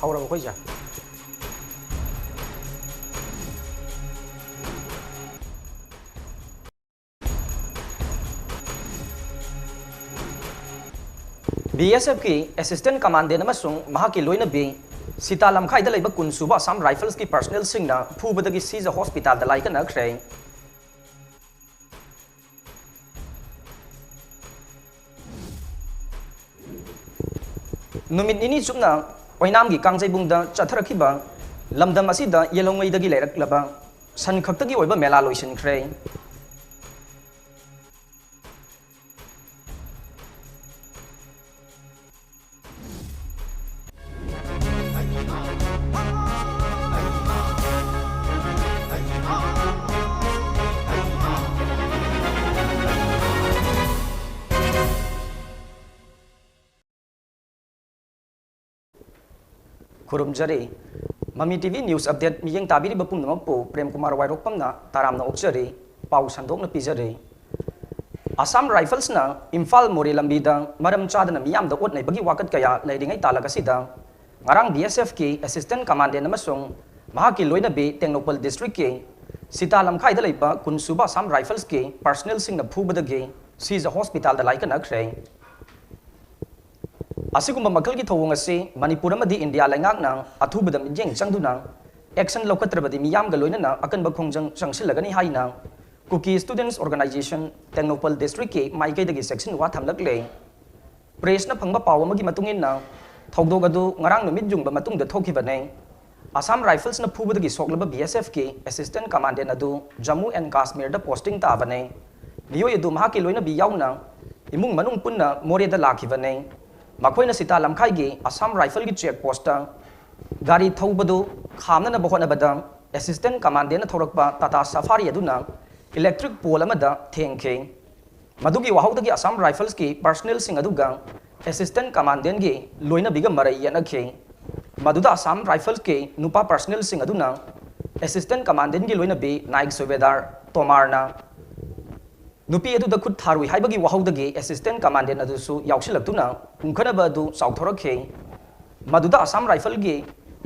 hawra ko ja BSF की assistant commandant अमसुंग महाकी लोइना बी सीता लमखाइदा लेबा कुनसुबा असम राइफल्स की पर्सनल सिंगना फुबदगी सीज हॉस्पिटल दा लाइक नखरे नुमित निनी चुपना ओइनाम की कांगजैबुंगदा चथरखिबा लमदम असिदा येलोंगैदगी लेरक्लबा सन खक्तगी ओइबा मेला लोइसनख्रे खुरुमजरे ममी टीवी न्यूज अपडेट मियेंग ताबिरी बपुम नमपो प्रेमकुमार वायरोकपम ना तारामना ओक्चरे पाउ संदोकना पिजरे असम राइफल्स ना इम्फाल मोरे लंबीदा मरम चादना मियाम दा ओटनै बगी वाकत कया लेरिंगै तालगसिदा ngarang BSF की असिस्टेंट कमांडेंट अमसुंग महाकी लोइना बे टेक्नोपल डिस्ट्रिक्ट के सीता लमखाइदा लेबा कुनसुबा असम राइफल्स के पर्सनल सिंग ना फुबदगे सीज हॉस्पिटल दा लाइक नखरे असिगुम्बा मखल की थौंग असे मणिपुर अमदी इंडिया लैंगाकना अथुबदा मिजेंग चंगदुना एक्शन लौखत्रबदी मियाम गा लोइना अकनबा खोंजंग चंगसिलगनी हाइना कुकी स्टूडेंट्स ऑर्गेनाइजेशन टेक्नोपल डिस्ट्रिक्ट के माइकैदगी सेक्शन वा थमलकले प्रेसना फंगबा पाव अमगी मतुंगिना थौदोग अदु ngarang numit jungba matungda thokibane Assam rifles ना फुबदगी सोकलबा BSF के असिस्टेंट कमांडेंट अदु जम्मू एंड कश्मीर दा पोस्टिंग ताबने मियोय अदु महाकी लोइना बि याउना इमुंग मनुंग पुन्ना मोरेदा लाखिबने मखोइना सीता लमखाइगी असम राइफल की चेक पोस्ट गाड़ी थौबदु खामना बहोनबदा असिस्टेंट कमांडेंट थौरकपा टाटा सफारी अदुना इलेक्ट्रिक पोल अमदा थेंखे मदुगी वाहौदगी असम राइफल्स की पर्सनल सिंग अदुगा असिस्टेंट कमांडेंट की लोइना बिगा मरई यनखे मदुदा असम राइफल्स के नुपा पर्सनल सिंग अदुना असिस्टेंट कमांडेंट की लोइना बि नाइक सुबेदार तोमारना नुपी अदुदा खुद थारुई हाइबगी वाहौदगी असिस्टेंट कमांडेंट अदुसु याउसिलक्तुना उंखनबा अदु साउथोरखे मदुदा असम राइफल की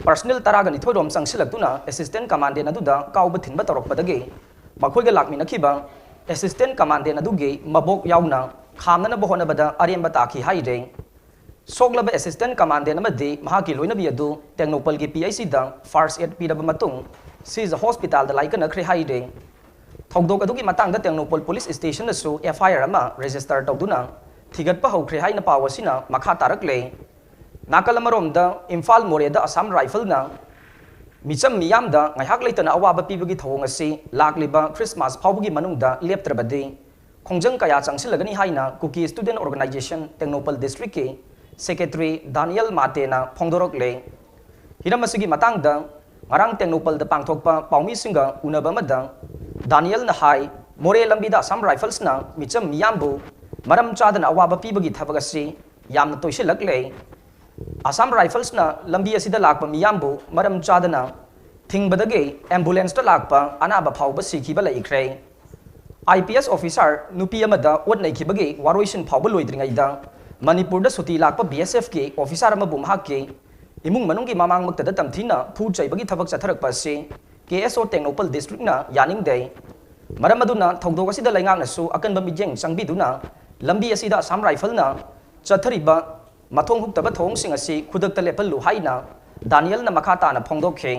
पर्सनल तरागा निथोइरोम चंगसिलक्तुना असिस्टेंट कमांडेंट अदुदा काउबा थिनबा तौरकपदगे मखोइगा लाकमिनखिबा असिस्टेंट कमांडेंट अदुगे मबोक याउना खामना बहोनबदा अरेंबा ताखि हाइरे सोगलबा असिस्टेंट कमांडेंट अमदि महाकी लोइनबि अदु टेक्नोपल की PIC दा फर्स्ट एड पीरबा मतुंग सीज हॉस्पिटल दा लाइकनखरे हाइरे थौदोक अदुगी मतंगदा टेक्नोपल पुलिस स्टेशन दसु FIR अमा रजिस्टर तौदुना थिगतपा हौख्रे हाइना पावसिना मखा तारकले नाकलमरोमदा इम्फाल मोरेदा असम राइफलना मिचम मियामदा ngaiak leitana awaba pibagi thawong asi lakliba Christmas phawgi manungda leptrabadi khongjang kaya changsilagani haina Kuki Student Organization Technopal District ke Secretary Daniel Matena phongdorokle hiramasigi matangda ngarang Technopal da pangthokpa paumi singa unaba mada Daniel na hai more lambida Assam Rifles na micham miyambu maram chadana awaba pibagi thabagasi yamna toisilakle Assam Rifles na lambi asida lakpa miyambu maram chadana thingbadage ambulance ta lakpa anaba phawba sikhiba laikre IPS officer nupi amada otnai khibage waroisin phawba loidringai da Manipur da suti lakpa BSF ke officer ama bumha ke imung manung ki mamang makta da tamthina phu chaibagi thabak chatharakpa se KSO Technopal District na yaning dei maram aduna thongdok asida laingang nasu akanba mijeng changbiduna lambi asida Assam Rifle na chathariba mathong huktaba thong sing asi khudakta lepal lu haina Daniel na makata na phongdokhe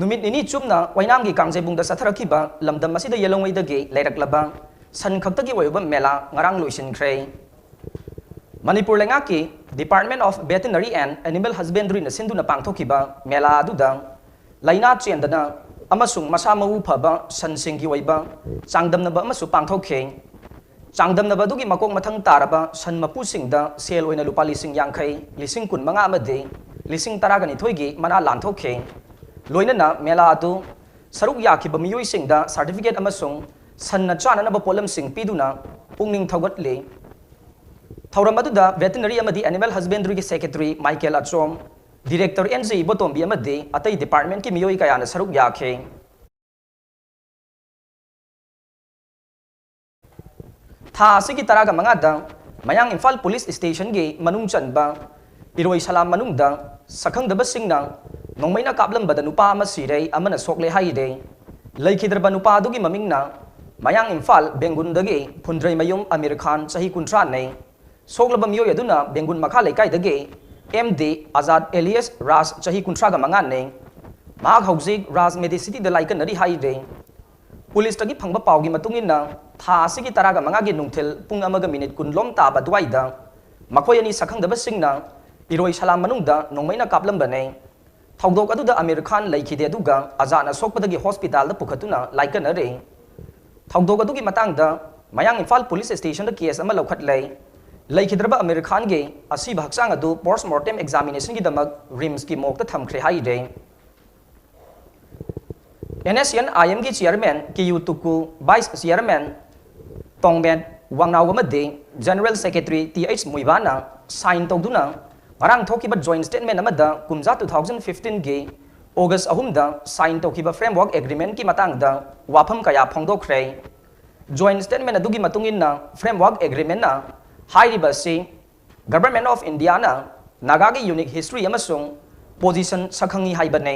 numit nini chumna wainam gi kangjebung da satharakiba lamdam asida yelongwei da ge lairaklaba san khakta gi oiba mela ngarang loisin khre Manipur lenga ki Department of Veterinary and Animal Husbandry na sindu na pangthokiba mela aduda laina chendana amasung masa mau phaba sansing gi oiba changdamnaba amasu pangthokhe changdamnaba dugi makok mathang taraba san mapu singda sel oina lupa lising yangkhai lising kun manga amade lising taragani thoigi mana lanthokhe loina na mela atu saruk yakhiba miyoi singda certificate amasung sanna chana na polam sing piduna pungning thogatle thauramadu veterinary amadi animal husbandry ki secretary Michael Achom Director NG Botombi amade atai department ki miyoi kaya na saruk yakhe tha asigi taraga mangada mayang Imphal Police Station ge manung chanba iroi salam manung da sakhang daba singna nongmaina kaplam bada nupa ama sirei amana sokle haide laikhidraba nupa dugi mamingna mayang Imphal Bengun dage Phundrei Mayum Amir Khan sahi kuntra nei soklaba miyo yaduna Bengun makha laikai dage MD Azad Elias Ras sahi kuntra ga mangan nei mahak hauzik Ras Medicity da laikan nari haide Police tagi phangba pawgi matungina tha asigi taraga mangagi nungthil pung amaga minute kunlom ta badwaida makhoi ani sakhang daba singna iroi salam manungda nongmaina kaplam banei thawdok aduda Amir Khan laikhide aduga Azad na sokpadagi hospital da pukhatuna laikan are thawdok adugi matangda mayang Imphal Police Station da case ama lokhatlei laikhidraba Amir Khan ge asi bhaksang adu post mortem examination gi damak rims ki mok ta thamkhre haide NSN IM ki chairman Kiyu Tuku vice chairman Tongben Wangnau amade general secretary TH Muibana sign tawduna ngarang thokiba joint statement amada kumja 2015 ge August 3 da sign tawkiba framework agreement ki matangda wafam kaya phongdokre joint statement adugi matungin na framework agreement na hairiba si government of India na naga gi unique history amasung position sakhangi haibane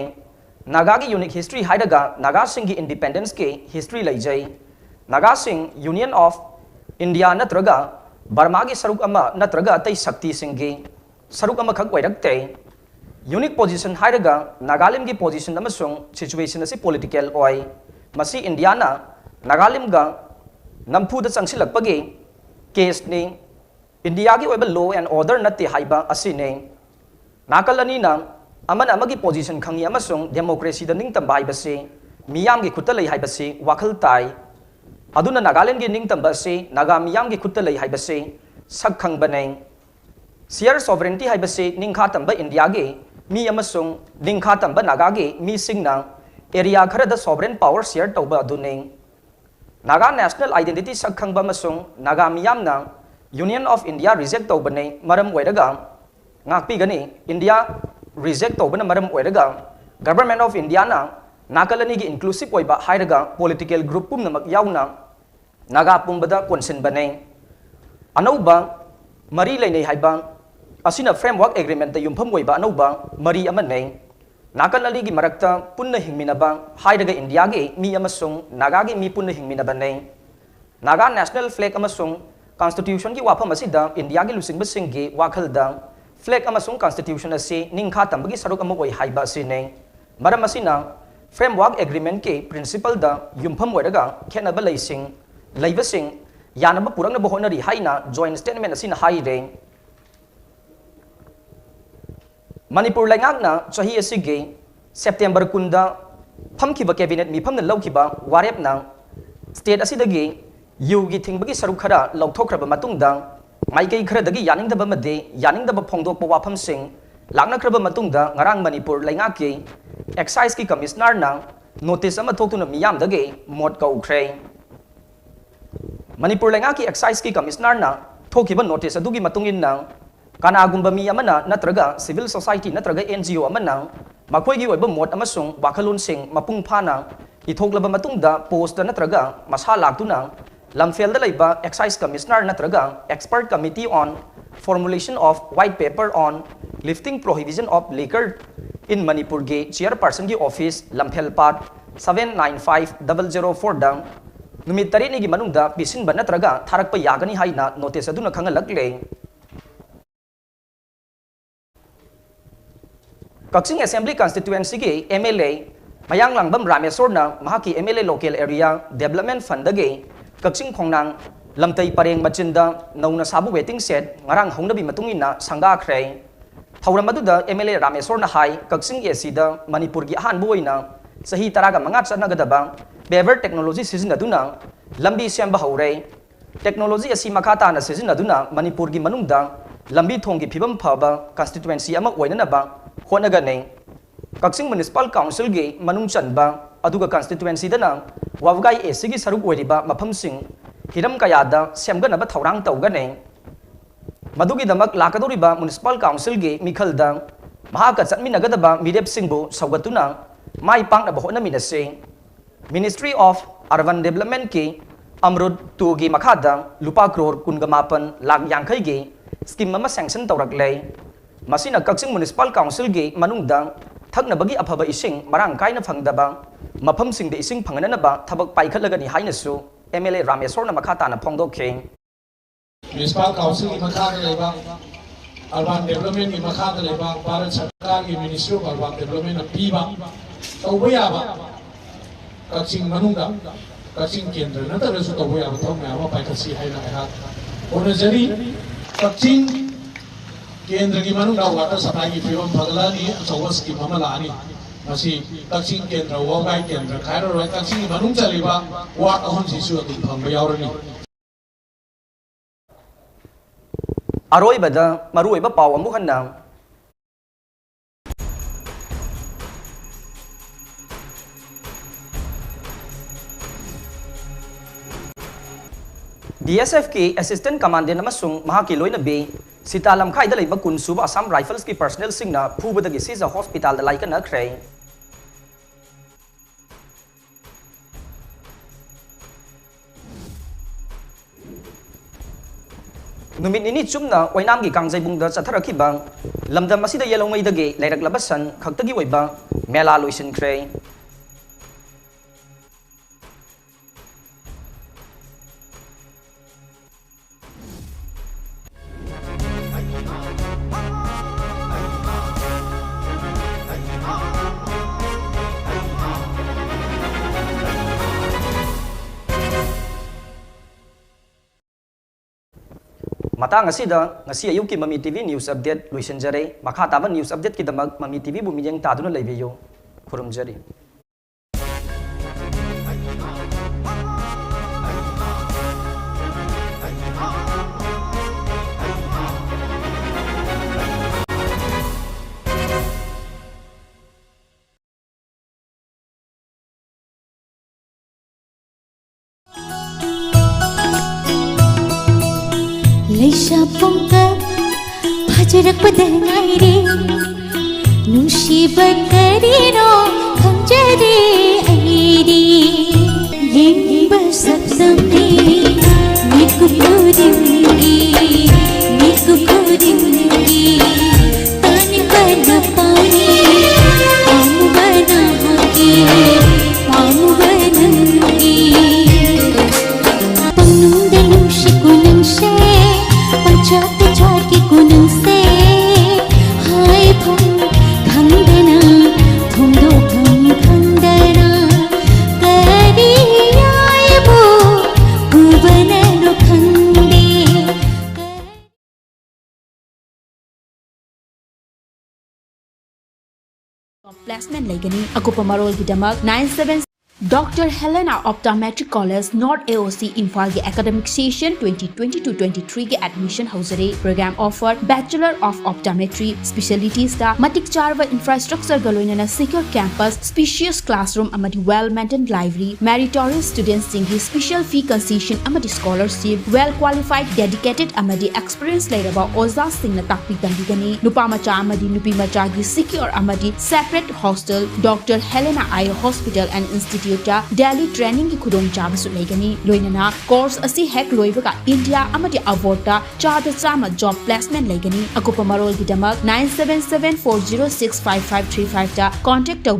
naga gi unique history haidaga naga singh gi independence ke history laijai naga singh union of India natraga Burma gi saruk ama natraga atai shakti singh gi saruk ama khak wairakte unique position hairaga Nagalim gi position amasung situation asi political oi masi India na Nagalim ga nampu da changsilakpagi case ni India gi oiba law and order natte haiba asine nakalani na amana amagi position khangi amasung democracy da ningtam bai base miyam gi khutta lei haibase wakhal tai aduna Nagaland gi ningtam base naga miyam gi khutta lei haibase sak khang banai share sovereignty haibase ningkha tamba India gi mi amasung ningkha tamba naga gi mi singna area khara da sovereign power share tawba adune naga national identity sak khang ba amasung naga miyam na Union of India reject tawbane maram oiraga ngakpi gani India reject tawbana maram oiraga government of India na nakalani gi inclusive oiba hairaga political group pumnamak yauna naga pumbada konsen bane anauba mari leinei haiba asina framework agreement da yumpham oiba anauba mari amanei nakalali gi marakta punna hingminaba hairaga India gi mi amasung naga gi mi punna hingminaba nei naga national flag amasung constitution gi wafam asida India gi lusing basing gi wakhalda flag amasung constitution ase ningkha tambagi saruk amoi haiba asine maram asina framework agreement ke principle da yumpham oiraga khenaba leising leibasing yanaba purangna bohonari haina joint statement asina haire Manipur laingakna chahi asige September kunda phamkiba cabinet mi phamna lawkiba warep na state asidagi yugi thingbagi saruk khara lawthokraba matungda maikai khradagi yaningdaba made yaningdaba phongdokpa wafam sing laknakraba matungda ngarang Manipur laingaki excise ki commissioner na notice ama thoktuna miyam dage mot kaukre Manipur laingaki excise ki commissioner na thokiba notice adugi matungin na kanagumba mi amana natraga civil society natraga NGO amana makhoi gi oiba mot amasung wakhalun sing mapung phana ithoklaba matungda post natraga masa laktuna lamfel da laiba excise commissioner natraga expert committee on formulation of white paper on lifting prohibition of liquor in Manipur ge chairperson gi office lamfel part 795004 dang numit tari ni gi manungda pisin ba natraga tharakpa yagani haina notice aduna khangalakle Kakching Assembly constituency gi MLA mayang langbam Rameswar na mahaki MLA local area development fund dage Kakching khongnang lamtai pareng machinda nauna sabu waiting shed ngarang hongnabi matungina sanga khrei thauram aduda MLA Rameswar na hai Kakching AC da Manipur gi han boina sahi taraga manga chanagadaba bever technology sizinaduna lambi semba haure technology asi makata na sizinaduna Manipur gi manungda lambi thong gi phibam phaba constituency ama oinanaba honagane Kakching municipal council gi manung chanba aduga constituency dana wavgai AC gi saruk oiriba mafam sing hiram kayada semganaba thaurang tawgane madugi damak lakadoriba municipal council gi mikhalda mahaka chatminagadaba midep singbu saugatuna mai pangna bahona minase Ministry of Urban Development ki अमरुद टूगी मखादा लुपा क्रोर कुनगमापन लाख यांखई गी scheme अमा sanction तौरकले मसीना Kakching municipal council गी मनुंगदा थकनबगी अफब इसिंग मरांग कायना फंगदबा मफमसिंग दे इसिंग फंगननबा थबक पाइखलगनी हाइनसु MLA Rameshwar मखाताना फोंदोखे municipal council की मखादा लेबा urban development की मखादा लेबा भारत सरकार की मिनिस्ट्री ऑफ अर्बन डेवलपमेंट पीबा तौबा याबा कक्सिंग मनुंगदा कक्सिंग केंद्र नतरसु तौबा याबा थौ मैम पाइखसी हाइना हा ओनजरी कक्सिंग केंद्र की मनुंगदा वाटर सप्लाई की फिवम फगलानी अचौस की ममलानी मसी कक्सिंग केंद्र वाबाई केंद्र खायरो रोय कक्सिंग की मनुंग चलीबा वाट अहम सिसु अदि फंग यावरनी अरोइबदा मरुइबा पाव अमु हन्ना DSF की असिस्टेंट कमांडेंट अमसुंग महाकी लोइनबी सीता लमखाइदा लेबा कुनसुबा असम राइफल्स की पर्सनल सिंगना फुबदगी सीजा हॉस्पिटल दा लाइकनखरे नुमित निनी चुमना ओइनाम की कांगजैबुंगदा चथरखिबा लमदम असिदा येलोंगैदगे लेरकलबा सन खक्तगी ओइबा मेला लोइसिनख्रे matang asida ngasi ayuk ki Mami TV news update loisinjare makha taba news update ki damak Mami TV bu miyeng taduna leibiyo khurumjari Leisha pongka pajarak padangai re nushi bakarino khamjare airi yeng basapsamni niku kodingi tani bana pani amu bana haki amu banangi panung de nushi kunang she panchayat चार की कुनंग से हाय भंग खंडना तुम दो भंग खंडना करी आए वो गुबने लो खंडे प्लेसमेंट लेगनी अकुपा मरोल की दमक 97 Dr. Helena Optometric College North AOC Imphal के academic session 2022-23 के admission hausare program offer Bachelor of Optometry specialties da matik charwa infrastructure galoina secure campus spacious classroom amadi well maintained library meritorious students singhi special fee concession amadi scholarship well qualified dedicated amadi experience lairaba oza singna takpi tambigani nupa macha amadi nupi macha gi secure amadi separate hostel Dr. Helena Eye Hospital and Institute Daily training की खुदों चाबसु लेगनी लोइनना course असी हेक लोइबका India अमदी अवॉर्डा चादा Chama job placement लेगनी अकुपा Marol की दमक 9774065535 ता contact to